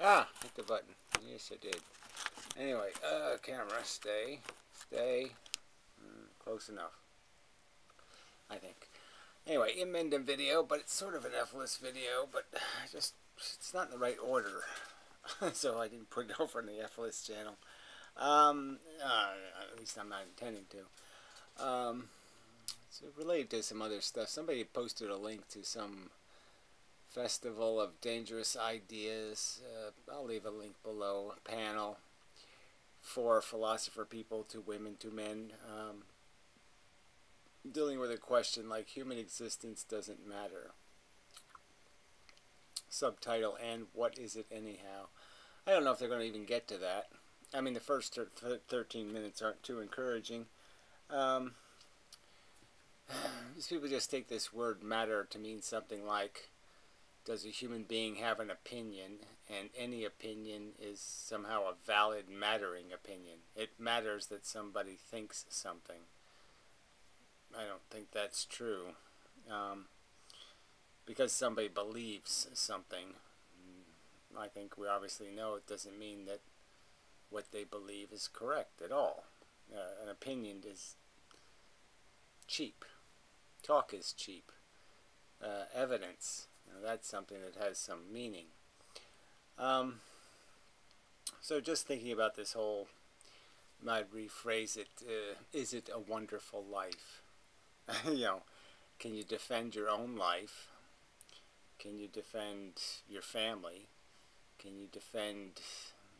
Ah, hit the button. Yes, I did. Anyway, camera, stay. Close enough, I think. Anyway, inmendham video, but it's sort of an F-list video, but just it's not in the right order, so I didn't put it over on the F-list channel. At least I'm not intending to. It's related to some other stuff. Somebody posted a link to some festival of dangerous ideas. I'll leave a link below. A panel for philosopher people, to women, to men, dealing with a question like human existence doesn't matter. Subtitle, and what is it anyhow? I don't know if they're going to even get to that. I mean, the first 13 minutes aren't too encouraging. These people just take this word matter to mean something like, does a human being have an opinion, and any opinion is somehow a valid, mattering opinion. It matters that somebody thinks something. I don't think that's true. Because somebody believes something, I think we obviously know it doesn't mean that what they believe is correct at all. An opinion is cheap. Talk is cheap. Evidence, that's something that has some meaning. So just thinking about this whole, might rephrase it, is it a wonderful life? Can you defend your own life? Can you defend your family? Can you defend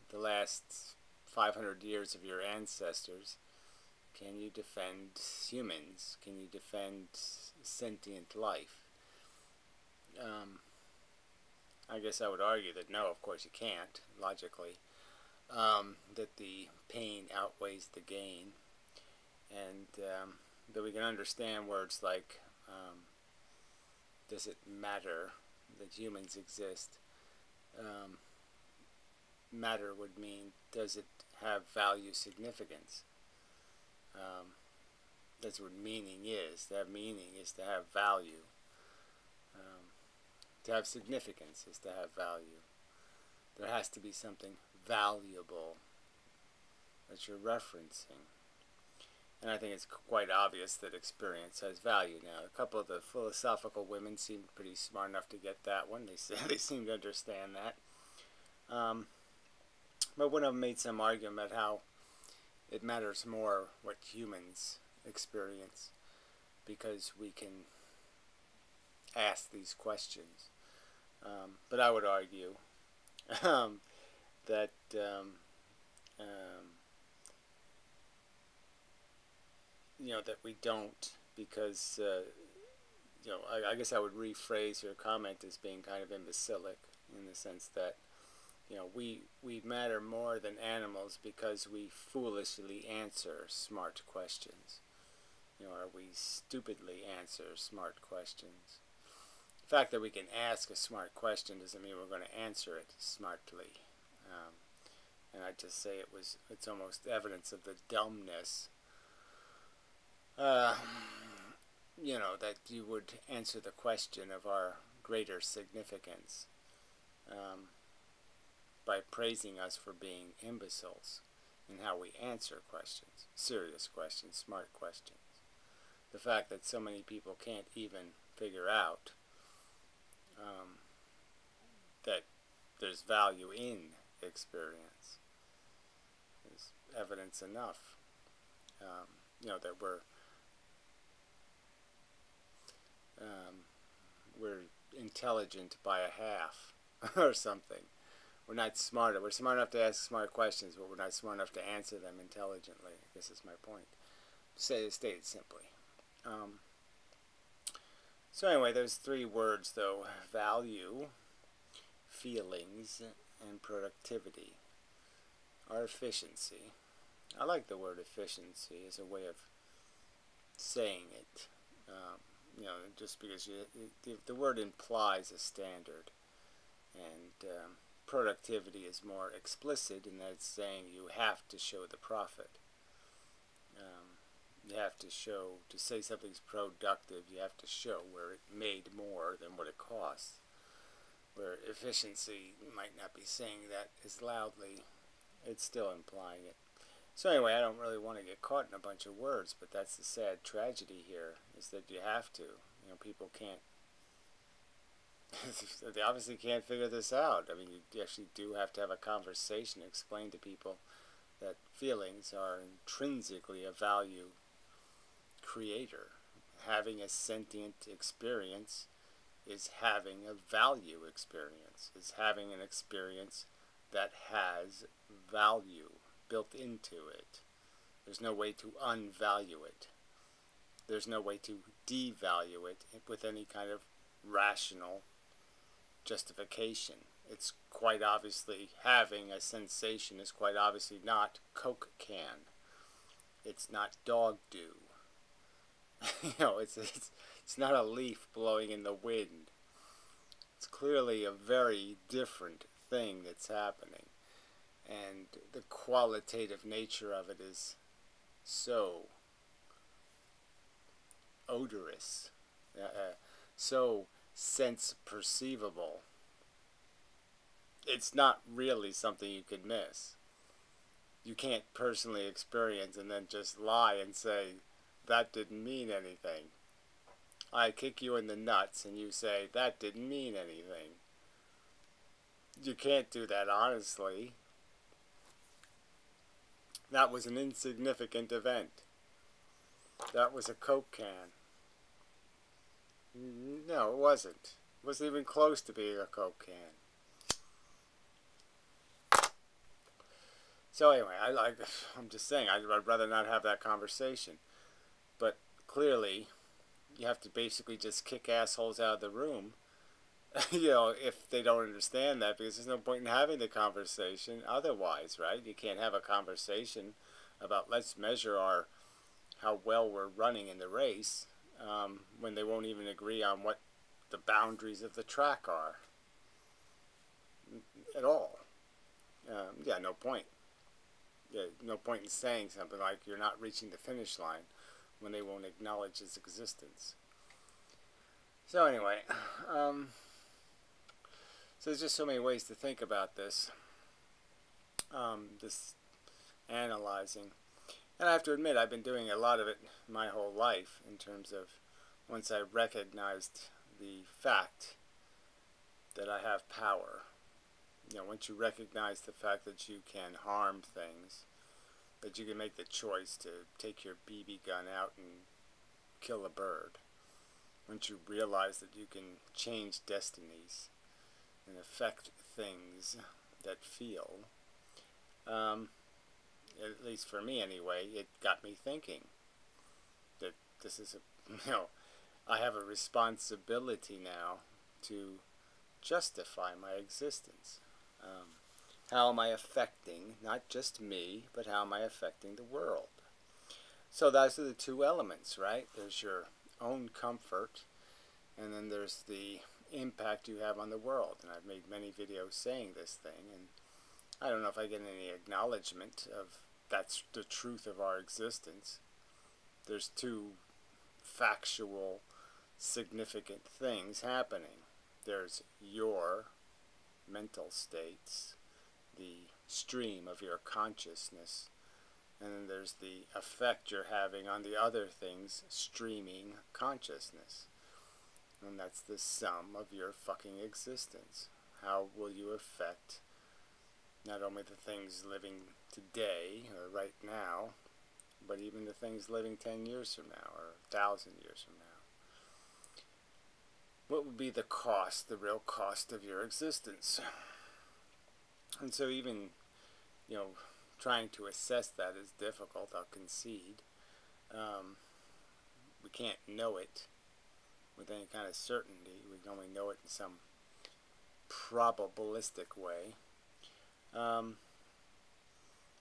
the last 500 years of your ancestors? Can you defend humans? Can you defend sentient life? I guess I would argue that no, of course you can't, logically. That the pain outweighs the gain. And that we can understand words like, does it matter that humans exist? Matter would mean, does it have value, significance? That's what meaning is. To have meaning is to have value. To have significance is to have value. There has to be something valuable that you're referencing. And I think it's quite obvious that experience has value. Now, a couple of the philosophical women seemed pretty smart enough to get that one. They seem to understand that. But one of them made some argument about how it matters more what humans experience, because we can ask these questions. But I would argue that that we don't, because I guess I would rephrase your comment as being kind of imbecilic, in the sense that we matter more than animals because we foolishly answer smart questions. Or we stupidly answer smart questions. The fact that we can ask a smart question doesn't mean we're going to answer it smartly. And I'd just say it's almost evidence of the dumbness, that you would answer the question of our greater significance by praising us for being imbeciles in how we answer questions, serious questions, smart questions. The fact that so many people can't even figure out that there's value in experience is evidence enough. That we're intelligent by a half or something. We're not smarter. We're smart enough to ask smart questions, but we're not smart enough to answer them intelligently. I guess is my point. Stated simply. So anyway, there's three words though: value, feelings, and productivity. Or efficiency. I like the word efficiency as a way of saying it. Just because the word implies a standard, and productivity is more explicit in that it's saying you have to show the profit. You have to show, to say something's productive, you have to show where it made more than what it costs. where efficiency might not be saying that as loudly, it's still implying it. So anyway, I don't really want to get caught in a bunch of words, but that's the sad tragedy here, is that you have to. People can't, they obviously can't figure this out. I mean, you actually do have to have a conversation, explain to people that feelings are intrinsically a value creator. Having a sentient experience is having a value experience, is having an experience that has value built into it. There's no way to unvalue it. There's no way to devalue it with any kind of rational justification. It's quite obviously having a sensation is quite obviously not Coke can. It's not dog do. It's not a leaf blowing in the wind. It's clearly a very different thing that's happening. And the qualitative nature of it is so odorous, so sense perceivable. It's not really something you could miss. You can't personally experience and then just lie and say, that didn't mean anything. I kick you in the nuts and you say, that didn't mean anything. You can't do that honestly. That was an insignificant event. That was a Coke can. No, it wasn't. It wasn't even close to being a Coke can. So anyway, I'm just saying, I'd rather not have that conversation. But clearly, you have to basically just kick assholes out of the room, if they don't understand that, because there's no point in having the conversation otherwise, right? You can't have a conversation about let's measure how well we're running in the race when they won't even agree on what the boundaries of the track are at all. Yeah, no point. Yeah, no point in saying something like you're not reaching the finish line when they won't acknowledge its existence. So anyway, so there's just so many ways to think about this, this analyzing. And I have to admit, I've been doing a lot of it my whole life in terms of once I recognized the fact that I have power. Once you recognize the fact that you can harm things, that you can make the choice to take your BB gun out and kill a bird. Once you realize that you can change destinies and affect things that feel, at least for me anyway, it got me thinking that this is I have a responsibility now to justify my existence. How am I affecting not just me, but how am I affecting the world? So those are the two elements, right? There's your own comfort, and then there's the impact you have on the world. And I've made many videos saying this thing, and I don't know if I get any acknowledgement of that's the truth of our existence. There's two factual, significant things happening. There's your mental states, the stream of your consciousness, and then there's the effect you're having on the other things streaming consciousness. And that's the sum of your fucking existence. How will you affect not only the things living today or right now, but even the things living 10 years from now or 1,000 years from now? What would be the cost, the real cost of your existence? And so even, trying to assess that is difficult, I'll concede. We can't know it with any kind of certainty. We can only know it in some probabilistic way.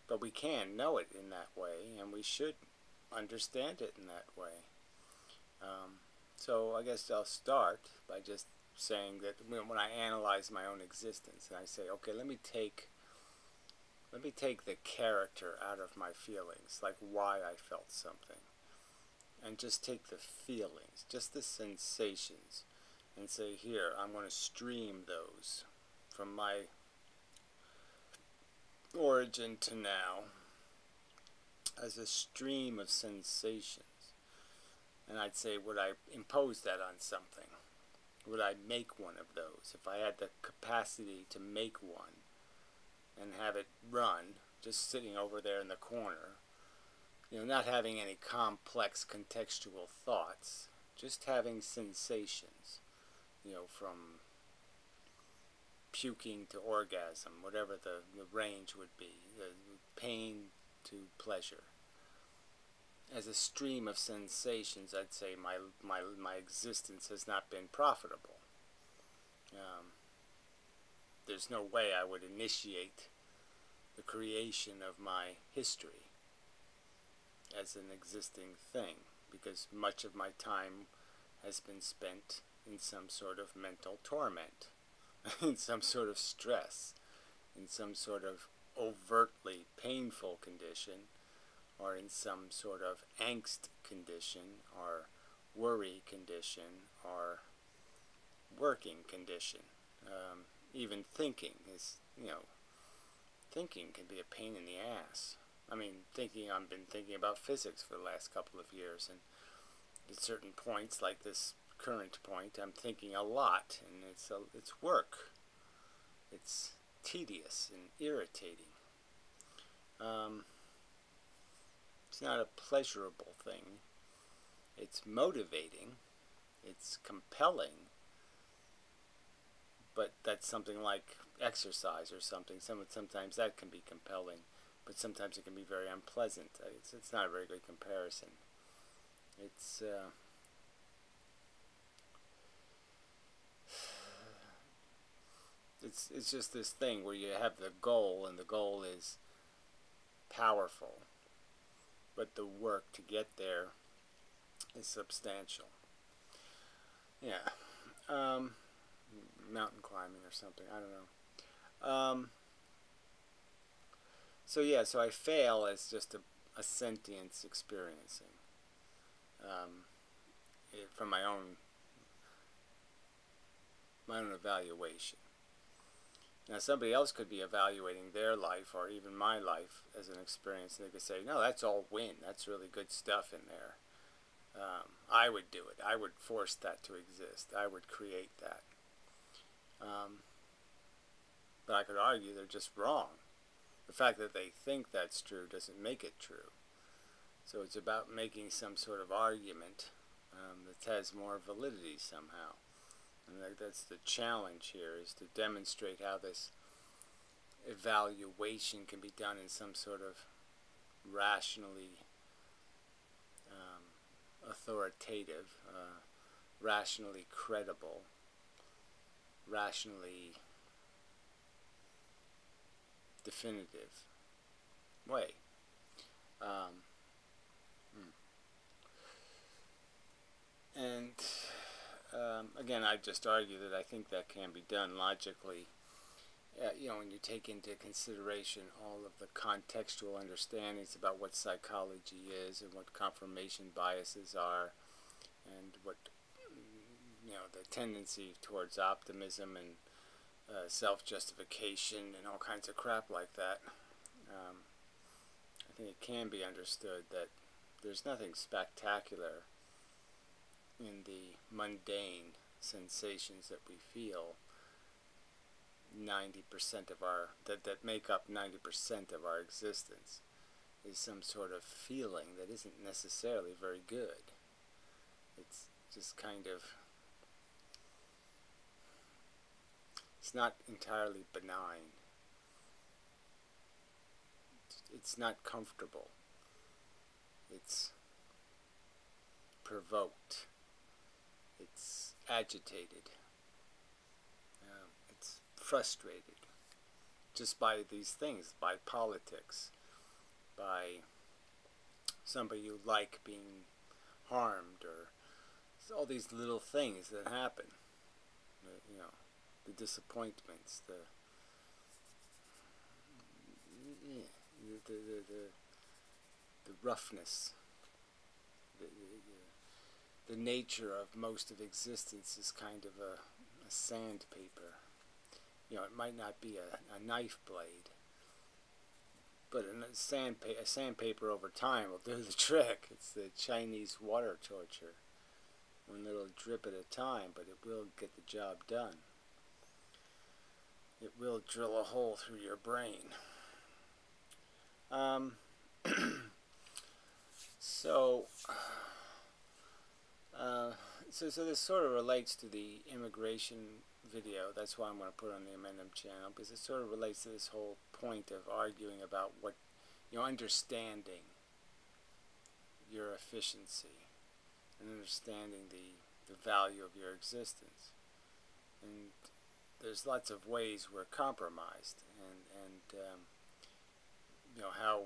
But we can know it in that way, and we should understand it in that way. So I guess I'll start by just saying that when I analyze my own existence, and I say, okay, let me take the character out of my feelings, like why I felt something, and just take the feelings, just the sensations, and say, here, I'm going to stream those from my origin to now as a stream of sensations. And I'd say, would I impose that on something? Would I make one of those? If I had the capacity to make one and have it run, just sitting over there in the corner, not having any complex contextual thoughts, just having sensations, from puking to orgasm, whatever the range would be, the pain to pleasure. As a stream of sensations, I'd say my existence has not been profitable. There's no way I would initiate the creation of my history as an existing thing, because much of my time has been spent in some sort of mental torment, in some sort of stress, in some sort of overtly painful condition, or in some sort of angst condition, or worry condition, or working condition. Even thinking is, thinking can be a pain in the ass. I mean, I've been thinking about physics for the last couple of years, and at certain points, like this current point, I'm thinking a lot, and it's work. It's tedious and irritating. It's not a pleasurable thing. It's motivating. It's compelling. But that's something like exercise or something. Sometimes that can be compelling, but sometimes it can be very unpleasant. It's not a very good comparison. It's it's just this thing where you have the goal, and the goal is powerful, but the work to get there is substantial. Yeah. Mountain climbing or something. I don't know. So I fail as just a sentience experiencing from my own evaluation. Now, somebody else could be evaluating their life or even my life as an experience, and they could say, no, that's all win. That's really good stuff in there. I would do it. I would force that to exist. I would create that. But I could argue they're just wrong. The fact that they think that's true doesn't make it true. So it's about making some sort of argument that has more validity somehow. And that's the challenge here, is to demonstrate how this evaluation can be done in some sort of rationally authoritative, rationally credible, rationally definitive way. And again, I just argue that I think that can be done logically. When you take into consideration all of the contextual understandings about what psychology is and what confirmation biases are, and what the tendency towards optimism and self-justification and all kinds of crap like that. I think it can be understood that there's nothing spectacular in the mundane sensations that we feel. 90% of our that make up 90% of our existence is some sort of feeling that isn't necessarily very good. It's just kind of, it's not entirely benign. It's not comfortable. It's provoked. It's agitated. It's frustrated just by these things, by politics, by somebody you like being harmed, or all these little things that happen. The disappointments, the roughness, the the nature of most of existence is kind of a sandpaper. You know, it might not be a knife blade, but a sandpaper over time will do the trick. It's the Chinese water torture. One little drip at a time, but it will get the job done. It will drill a hole through your brain. So, so this sort of relates to the immigration video. That's why I'm going to put it on the inmendham channel, because it sort of relates to this whole point of arguing about what, understanding your efficiency and understanding the value of your existence. And there's lots of ways we're compromised, and how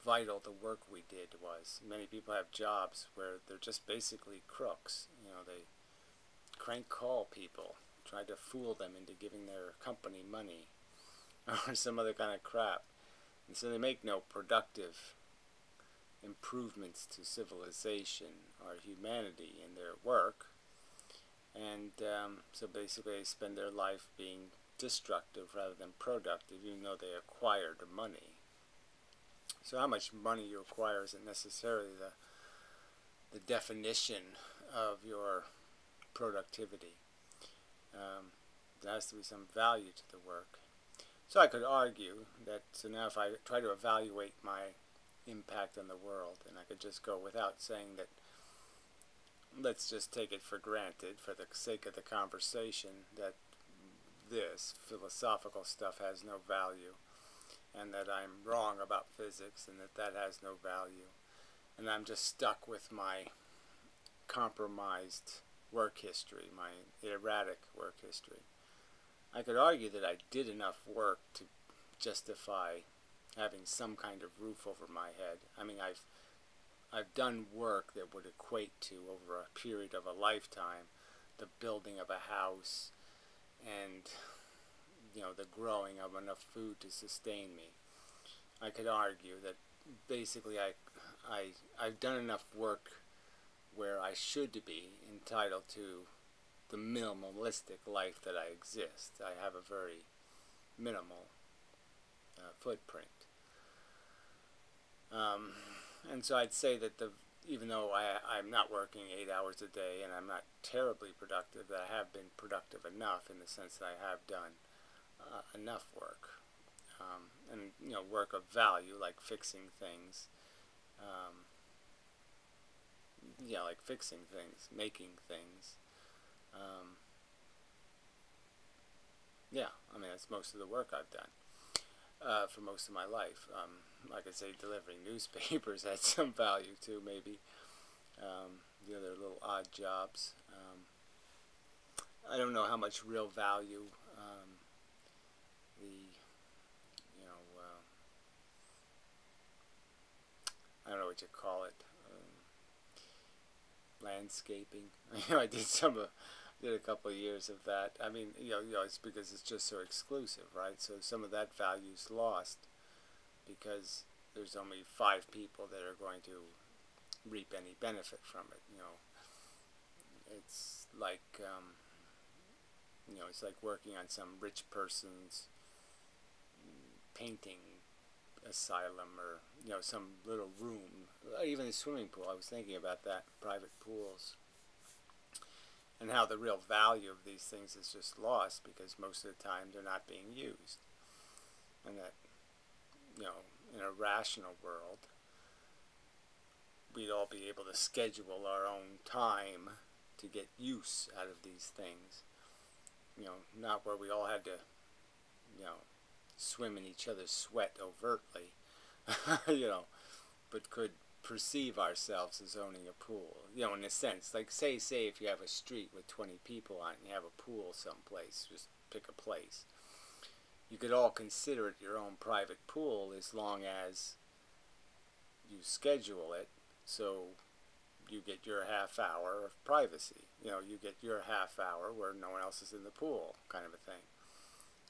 vital the work we did was. Many people have jobs where they're just basically crooks. They crank call people, try to fool them into giving their company money or some other kind of crap. And so they make no productive improvements to civilization or humanity in their work. And so basically they spend their life being destructive rather than productive, even though they acquired money. So how much money you acquire isn't necessarily the definition of your productivity. There has to be some value to the work. So I could argue that, so now if I try to evaluate my impact on the world, and I could just go without saying that, let's just take it for granted, for the sake of the conversation, that this philosophical stuff has no value, and that I'm wrong about physics, and that has no value, and I'm just stuck with my compromised work history, my erratic work history. I could argue that I did enough work to justify having some kind of roof over my head. I mean, I've done work that would equate to, over a period of a lifetime, the building of a house and the growing of enough food to sustain me. I could argue that basically I've done enough work where I should be entitled to the minimalistic life that I exist. I have a very minimal footprint. And so I'd say that even though I'm not working 8 hours a day and I'm not terribly productive, that I have been productive enough, in the sense that I have done enough work. And work of value, like fixing things. Like fixing things, making things. I mean, that's most of the work I've done for most of my life. Like I say, delivering newspapers had some value too, maybe. The other little odd jobs. I don't know how much real value I don't know what you call it. Landscaping. I did a couple of years of that. I mean, it's because it's just so exclusive, right? So some of that value's lost because there's only 5 people that are going to reap any benefit from it. It's like it's like working on some rich person's painting asylum, or some little room, even a swimming pool. I was thinking about that, private pools, and how the real value of these things is just lost because most of the time they're not being used, and that in a rational world we'd all be able to schedule our own time to get use out of these things, not where we all had to swim in each other's sweat overtly, but could perceive ourselves as owning a pool, in a sense. Like, say if you have a street with 20 people on it and you have a pool someplace, just pick a place. You could all consider it your own private pool as long as you schedule it so you get your half hour of privacy. You get your half hour where no one else is in the pool, kind of a thing.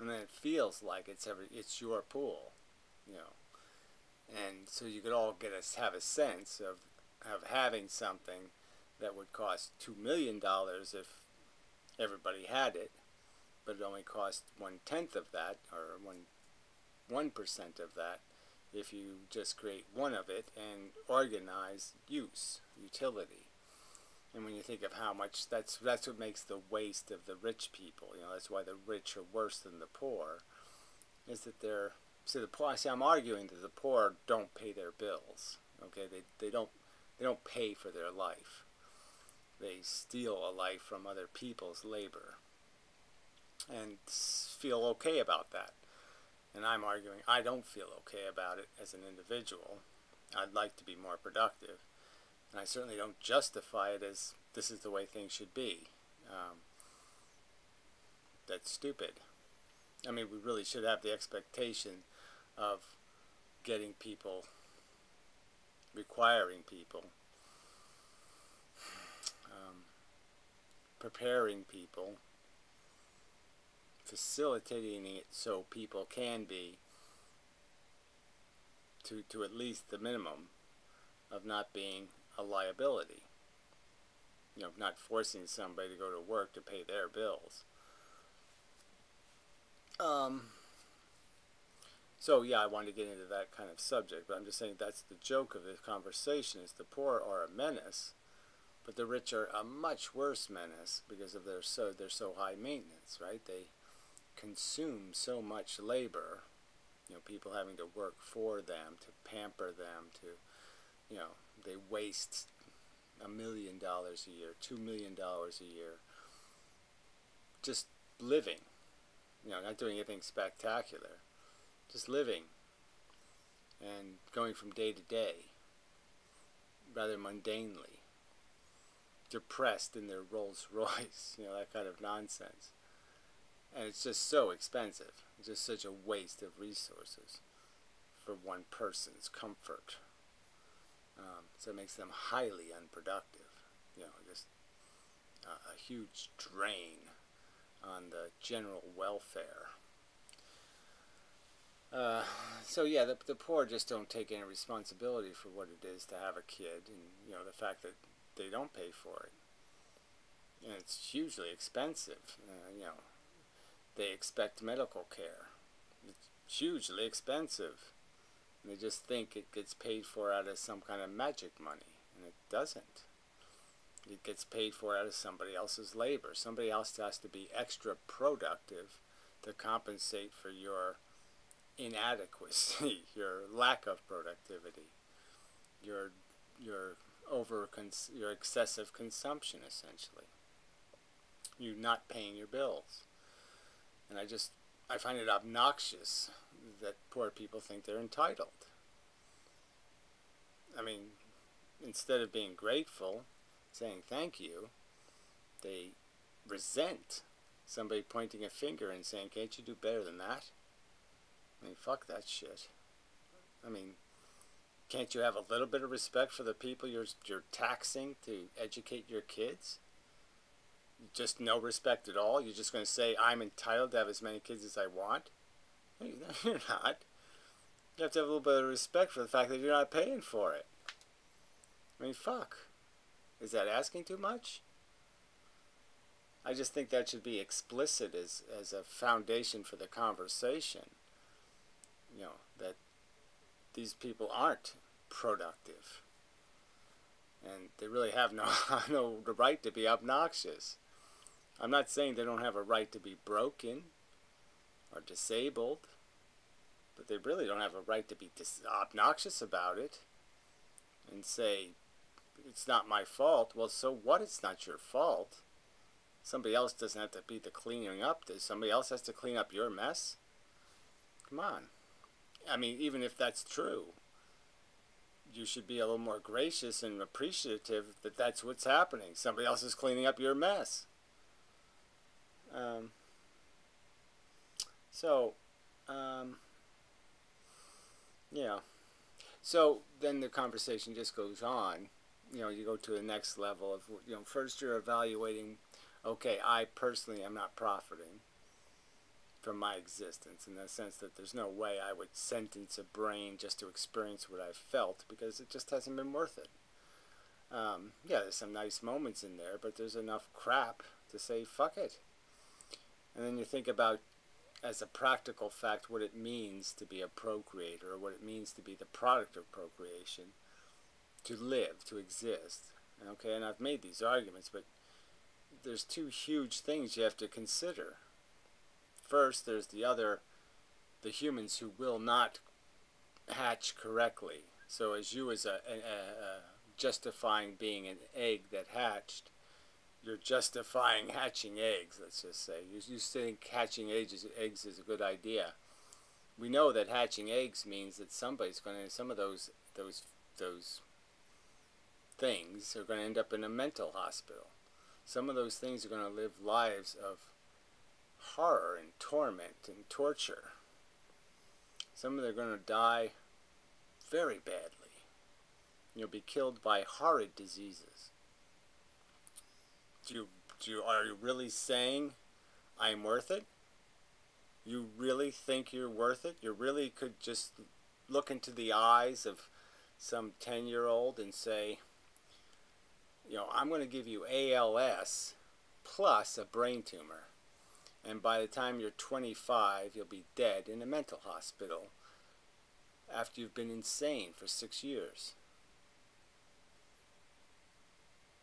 And then it feels like it's your pool, and so you could all have a sense of having something that would cost $2 million if everybody had it, but it only cost 1/10 of that, or 1% of that, if you just create one of it and organize utility. And when you think of how much, that's what makes the waste of the rich people. You know, that's why the rich are worse than the poor, is that they're, see, the poor, see, I'm arguing that the poor don't pay their bills. Okay, they don't pay for their life. They steal a life from other people's labor and feel okay about that. And I'm arguing I don't feel okay about it as an individual. I'd like to be more productive. And I certainly don't justify it as this is the way things should be. That's stupid. I mean, we really should have the expectation of getting people, requiring people, preparing people, facilitating it so people can be, to at least the minimum of not being a liability. You know, not forcing somebody to go to work to pay their bills. So yeah, I wanted to get into that kind of subject, but I'm just saying that's the joke of this conversation, is the poor are a menace, but the rich are a much worse menace because of they're so high maintenance, right? They consume so much labor, you know, people having to work for them, to pamper them, to, you know, they waste $1 million a year, $2 million a year, just living, you know, not doing anything spectacular, just living and going from day to day, rather mundanely, depressed in their Rolls Royce, you know, that kind of nonsense. And it's just so expensive. It's just such a waste of resources for one person's comfort. So it makes them highly unproductive. You know, just a huge drain on the general welfare. So yeah, the poor just don't take any responsibility for what it is to have a kid, and you know, the fact that they don't pay for it. And it's hugely expensive. You know, they expect medical care. It's hugely expensive. And they just think it gets paid for out of some kind of magic money, and it doesn't. It gets paid for out of somebody else's labor. Somebody else has to be extra productive to compensate for your inadequacy, your lack of productivity, your excessive consumption, essentially. You not paying your bills. And I find it obnoxious that poor people think they're entitled. I mean, instead of being grateful, saying thank you, they resent somebody pointing a finger and saying, can't you do better than that? I mean, fuck that shit. I mean, can't you have a little bit of respect for the people you're taxing to educate your kids? Just no respect at all? You're just going to say, I'm entitled to have as many kids as I want? No, you're not. You have to have a little bit of respect for the fact that you're not paying for it. I mean, fuck. Is that asking too much? I just think that should be explicit as a foundation for the conversation. You know, that these people aren't productive. And they really have no right to be obnoxious. I'm not saying they don't have a right to be broken or disabled, but they really don't have a right to be obnoxious about it and say, it's not my fault. Well, so what? It's not your fault. Somebody else doesn't have to be the cleaning up. Somebody else has to clean up your mess? Come on. I mean, even if that's true, you should be a little more gracious and appreciative that that's what's happening. Somebody else is cleaning up your mess. Yeah. So then the conversation just goes on. You know, you go to the next level of, you know, first you're evaluating, okay, I personally am not profiting from my existence, in the sense that there's no way I would sentence a brain just to experience what I've felt, because it just hasn't been worth it. Yeah, there's some nice moments in there, but there's enough crap to say fuck it. And then you think about, as a practical fact, what it means to be a procreator, or what it means to be the product of procreation, to live, to exist. Okay, and I've made these arguments, but there's two huge things you have to consider. First, there's the humans who will not hatch correctly. So as you, as a justifying being an egg that hatched, you're justifying hatching eggs, let's just say. You think hatching eggs is a good idea. We know that hatching eggs means that somebody's going to, some of those things are going to end up in a mental hospital. Some of those things are going to live lives of horror and torment and torture. Some of them are going to die very badly. You'll be killed by horrid diseases. Are you really saying I'm worth it? You really think you're worth it? You really could just look into the eyes of some 10-year-old and say, I'm going to give you ALS plus a brain tumor. And by the time you're 25, you'll be dead in a mental hospital after you've been insane for 6 years.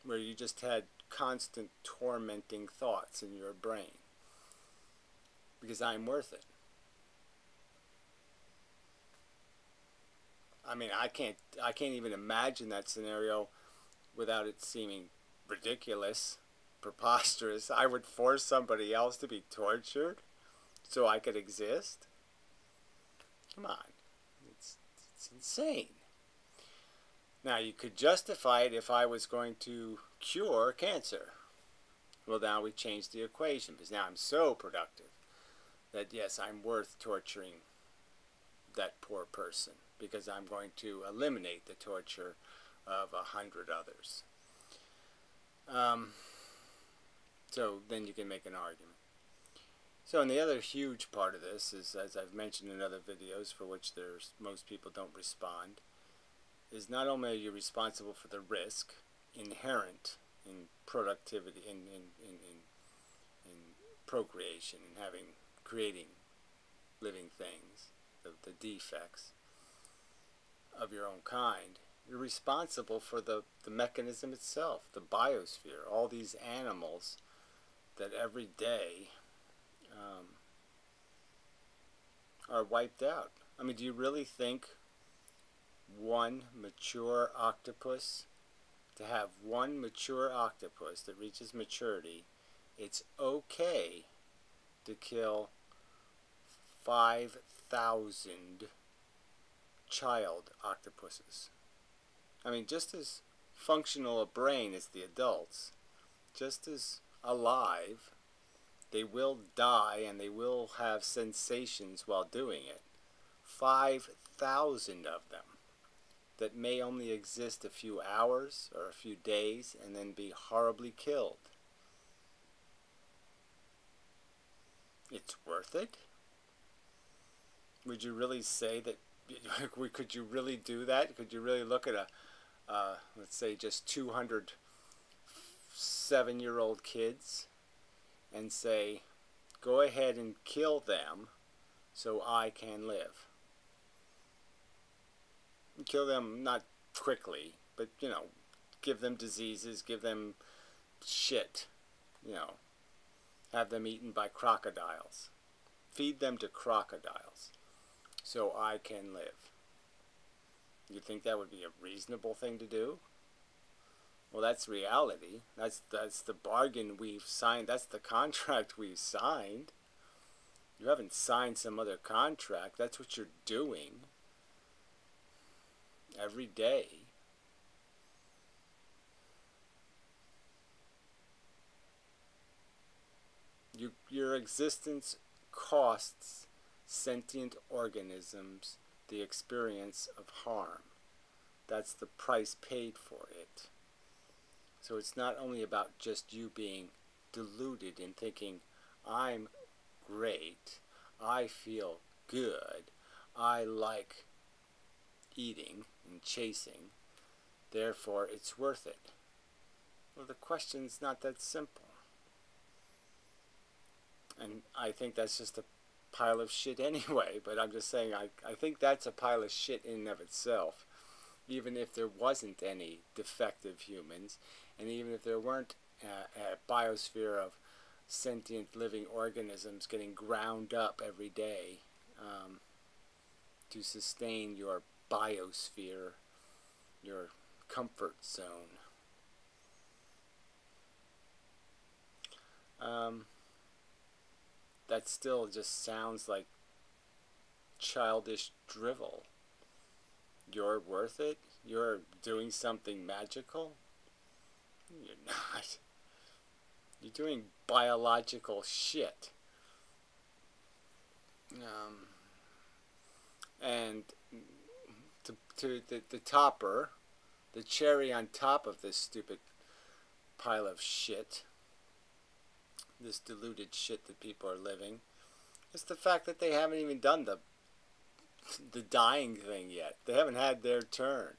Where you just had constant tormenting thoughts in your brain. Because I'm worth it. I mean, I can't even imagine that scenario without it seeming ridiculous, preposterous. I would force somebody else to be tortured so I could exist? Come on. It's insane. Now, you could justify it if I was going to cure cancer. Well, now we changed the equation, because now I'm so productive that, yes, I'm worth torturing that poor person, because I'm going to eliminate the torture of 100 others. So then you can make an argument. So, and the other huge part of this is, as I've mentioned in other videos for which most people don't respond, is not only are you responsible for the risk inherent in productivity, in procreation, and creating living things, the defects of your own kind, you're responsible for the mechanism itself, the biosphere, all these animals that every day are wiped out. I mean, do you really think one mature octopus, to have one mature octopus that reaches maturity, it's okay to kill 5,000 child octopuses? I mean, just as functional a brain as the adults, just as alive, they will die and they will have sensations while doing it. 5,000 of them that may only exist a few hours or a few days and then be horribly killed. It's worth it? Would you really say that? Could you really do that? Could you really look at let's say just 200 7-year-old kids and say, go ahead and kill them so I can live? Kill them not quickly, but, give them diseases, give them shit, have them eaten by crocodiles. Feed them to crocodiles so I can live. You think that would be a reasonable thing to do? Well, that's reality. That's the bargain we've signed. That's the contract we've signed. You haven't signed some other contract. That's what you're doing every day. Your existence costs sentient organisms the experience of harm. That's the price paid for it. So it's not only about just you being deluded in thinking, I'm great, I feel good, I like eating and chasing. therefore it's worth it. Well, the question's not that simple. And I think that's just a pile of shit anyway, but I'm just saying I think that's a pile of shit in and of itself. Even if there wasn't any defective humans, and even if there weren't a biosphere of sentient living organisms getting ground up every day to sustain your biosphere, your comfort zone. That still just sounds like childish drivel. You're worth it? You're doing something magical? You're not. You're doing biological shit. And to the topper, the cherry on top of this stupid pile of shit, this diluted shit that people are living, is the fact that they haven't even done the dying thing yet. They haven't had their turn.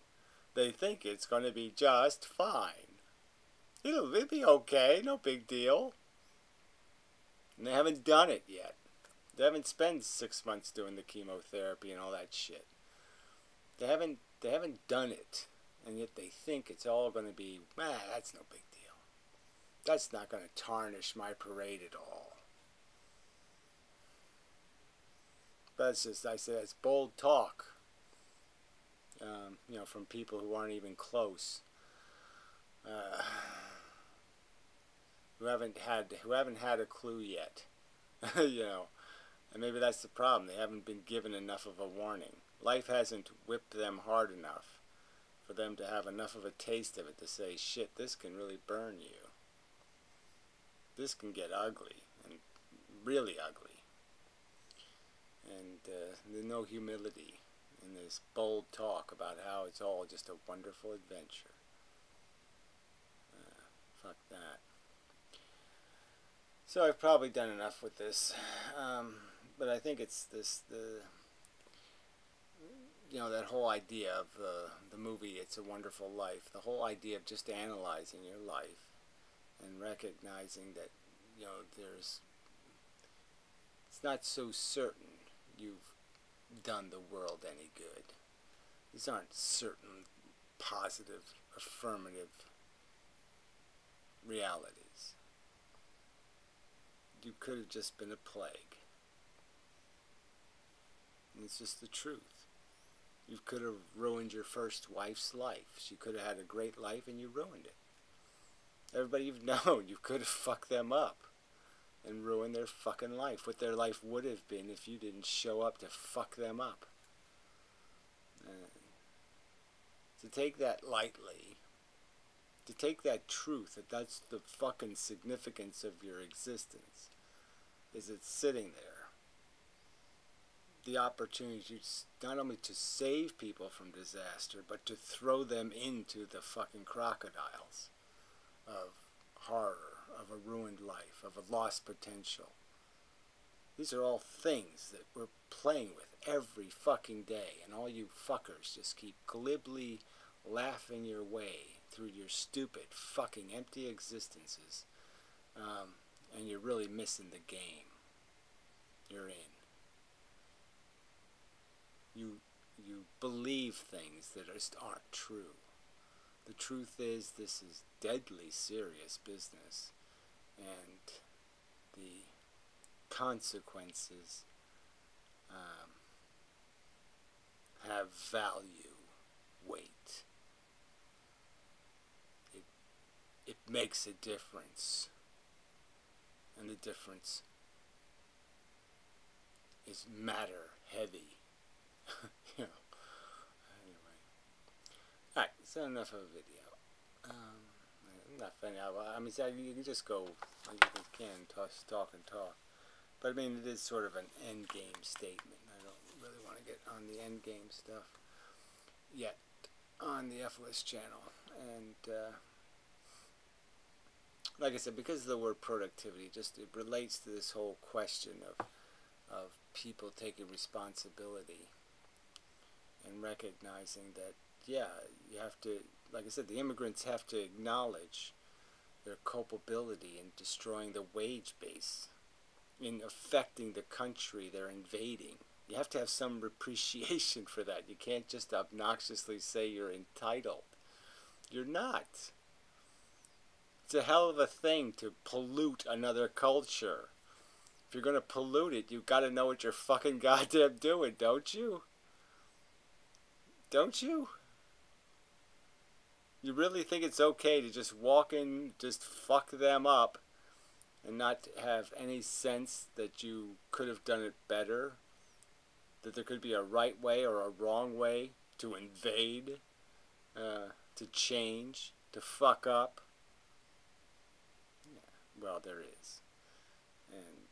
They think it's going to be just fine. It'll be okay, no big deal. And they haven't done it yet. They haven't spent 6 months doing the chemotherapy and all that shit. They haven't done it, and yet they think it's all going to be, that's no big deal. That's not going to tarnish my parade at all. But it's just, I say, it's bold talk. You know, from people who aren't even close, who haven't had a clue yet. You know, and maybe that's the problem. They haven't been given enough of a warning. Life hasn't whipped them hard enough for them to have enough of a taste of it to say, shit, this can really burn you. This can get ugly, and really ugly. And there's no humility in this bold talk about how it's all just a wonderful adventure. Fuck that. So I've probably done enough with this, but I think it's you know, that whole idea of the movie It's a Wonderful Life, the whole idea of just analyzing your life and recognizing that, you know, it's not so certain you've done the world any good. These aren't certain, positive, affirmative realities. You could have just been a plague. And it's just the truth. You could have ruined your first wife's life. She could have had a great life and you ruined it. Everybody you've known, you could have fucked them up and ruined their fucking life. What their life would have been if you didn't show up to fuck them up. To take that lightly, to take that truth, that's the fucking significance of your existence, is it's sitting there. The opportunity not only to save people from disaster, but to throw them into the fucking crocodiles of horror, of a ruined life, of a lost potential. These are all things that we're playing with every fucking day, and all you fuckers just keep glibly laughing your way through your stupid fucking empty existences, and you're really missing the game you're in. You believe things that just aren't true. The truth is, this is deadly serious business, and the consequences have value, weight. It makes a difference, and the difference is matter heavy. You know. Anyway, all right. So enough of a video. Not funny. I mean, you can just go. You can talk and talk. But I mean, it is sort of an end game statement. I don't really want to get on the end game stuff yet on the FLS channel. And like I said, because of the word productivity, it relates to this whole question of people taking responsibility and recognizing that yeah, you have to, like I said, the immigrants have to acknowledge their culpability in destroying the wage base, in affecting the country they're invading. You have to have some appreciation for that. You can't just obnoxiously say you're entitled. You're not. It's a hell of a thing to pollute another culture. If you're going to pollute it, you've got to know what you're fucking goddamn doing, don't you? Don't you? You really think it's okay to just walk in, just fuck them up, and not have any sense that you could have done it better? That there could be a right way or a wrong way to invade, to change, to fuck up? Yeah, well, there is. And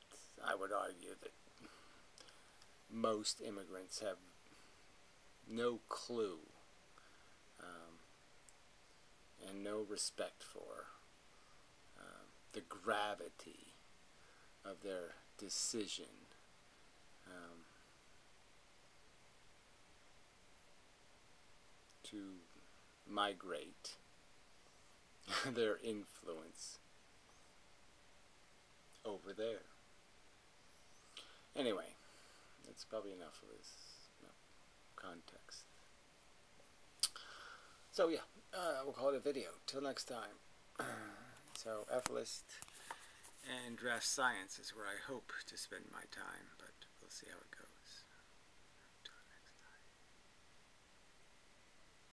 I would argue that most immigrants have no clue and no respect for the gravity of their decision um, to migrate, their influence over there. Anyway, that's probably enough of this context. So yeah, we'll call it a video. Till next time. So F-list and draft science is where I hope to spend my time, but we'll see how it goes.